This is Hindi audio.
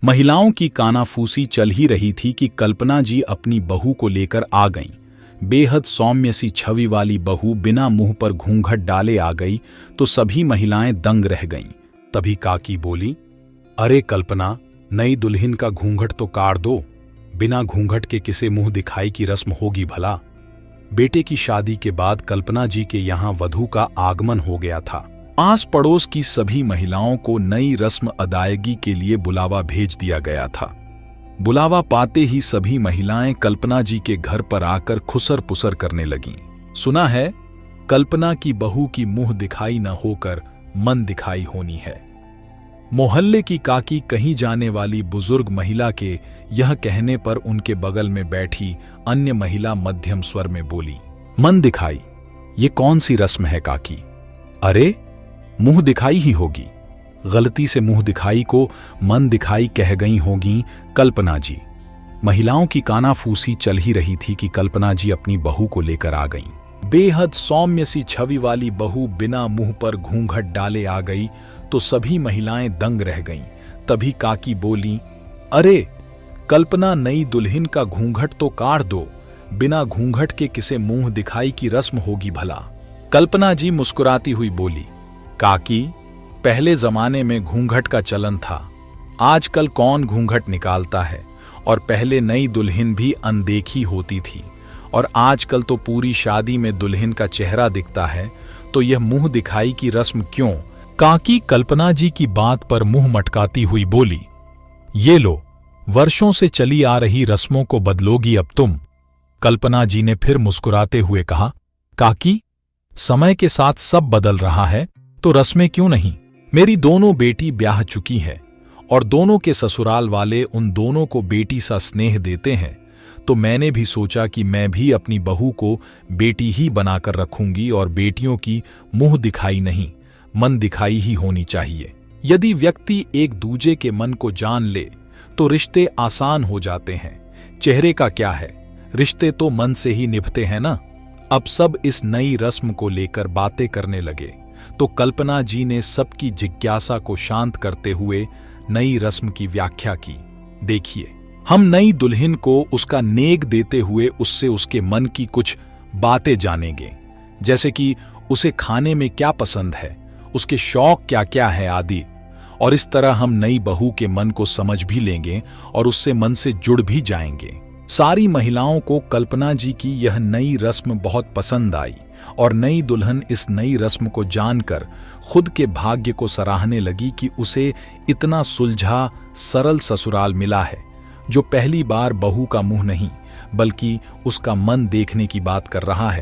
महिलाओं की कानाफूसी चल ही रही थी कि कल्पना जी अपनी बहू को लेकर आ गईं। बेहद सौम्य सी छवि वाली बहू बिना मुंह पर घूंघट डाले आ गई तो सभी महिलाएं दंग रह गईं। तभी काकी बोली, अरे कल्पना, नई दुल्हन का घूंघट तो काट दो। बिना घूंघट के किसे मुंह दिखाई की रस्म होगी भला। बेटे की शादी के बाद कल्पना जी के यहाँ वधू का आगमन हो गया था। आस पड़ोस की सभी महिलाओं को नई रस्म अदायगी के लिए बुलावा भेज दिया गया था। बुलावा पाते ही सभी महिलाएं कल्पना जी के घर पर आकर खुसर पुसर करने लगीं। सुना है, कल्पना की बहू की मुंह दिखाई न होकर मन दिखाई होनी है। मोहल्ले की काकी कहीं जाने वाली बुजुर्ग महिला के यह कहने पर उनके बगल में बैठी अन्य महिला मध्यम स्वर में बोली, मन दिखाई? ये कौन सी रस्म है काकी? अरे, मुंह दिखाई ही होगी। गलती से मुंह दिखाई को मन दिखाई कह गई होगी कल्पना जी। महिलाओं की कानाफूसी चल ही रही थी कि कल्पना जी अपनी बहू को लेकर आ गईं। बेहद सौम्य सी छवि वाली बहू बिना मुंह पर घूंघट डाले आ गई तो सभी महिलाएं दंग रह गईं। तभी काकी बोली, अरे कल्पना, नई दुल्हन का घूंघट तो काट दो। बिना घूंघट के किसे मुंह दिखाई की रस्म होगी भला। कल्पना जी मुस्कुराती हुई बोली, काकी, पहले जमाने में घूंघट का चलन था, आजकल कौन घूंघट निकालता है। और पहले नई दुल्हन भी अनदेखी होती थी और आजकल तो पूरी शादी में दुल्हन का चेहरा दिखता है, तो यह मुंह दिखाई की रस्म क्यों? काकी कल्पना जी की बात पर मुंह मटकाती हुई बोली, ये लो, वर्षों से चली आ रही रस्मों को बदलोगी अब तुम। कल्पना जी ने फिर मुस्कुराते हुए कहा, काकी, समय के साथ सब बदल रहा है तो रस्में क्यों नहीं? मेरी दोनों बेटी ब्याह चुकी है और दोनों के ससुराल वाले उन दोनों को बेटी सा स्नेह देते हैं, तो मैंने भी सोचा कि मैं भी अपनी बहू को बेटी ही बनाकर रखूंगी और बेटियों की मुंह दिखाई नहीं, मन दिखाई ही होनी चाहिए। यदि व्यक्ति एक दूजे के मन को जान ले तो रिश्ते आसान हो जाते हैं। चेहरे का क्या है, रिश्ते तो मन से ही निभते हैं ना। अब सब इस नई रस्म को लेकर बातें करने लगे तो कल्पना जी ने सबकी जिज्ञासा को शांत करते हुए नई रस्म की व्याख्या की। देखिए, हम नई दुल्हन को उसका नेग देते हुए उससे उसके मन की कुछ बातें जानेंगे, जैसे कि उसे खाने में क्या पसंद है, उसके शौक क्या क्या है आदि। और इस तरह हम नई बहू के मन को समझ भी लेंगे और उससे मन से जुड़ भी जाएंगे। सारी महिलाओं को कल्पना जी की यह नई रस्म बहुत पसंद आई और नई दुल्हन इस नई रस्म को जानकर खुद के भाग्य को सराहने लगी कि उसे इतना सुलझा सरल ससुराल मिला है, जो पहली बार बहू का मुंह नहीं बल्कि उसका मन देखने की बात कर रहा है।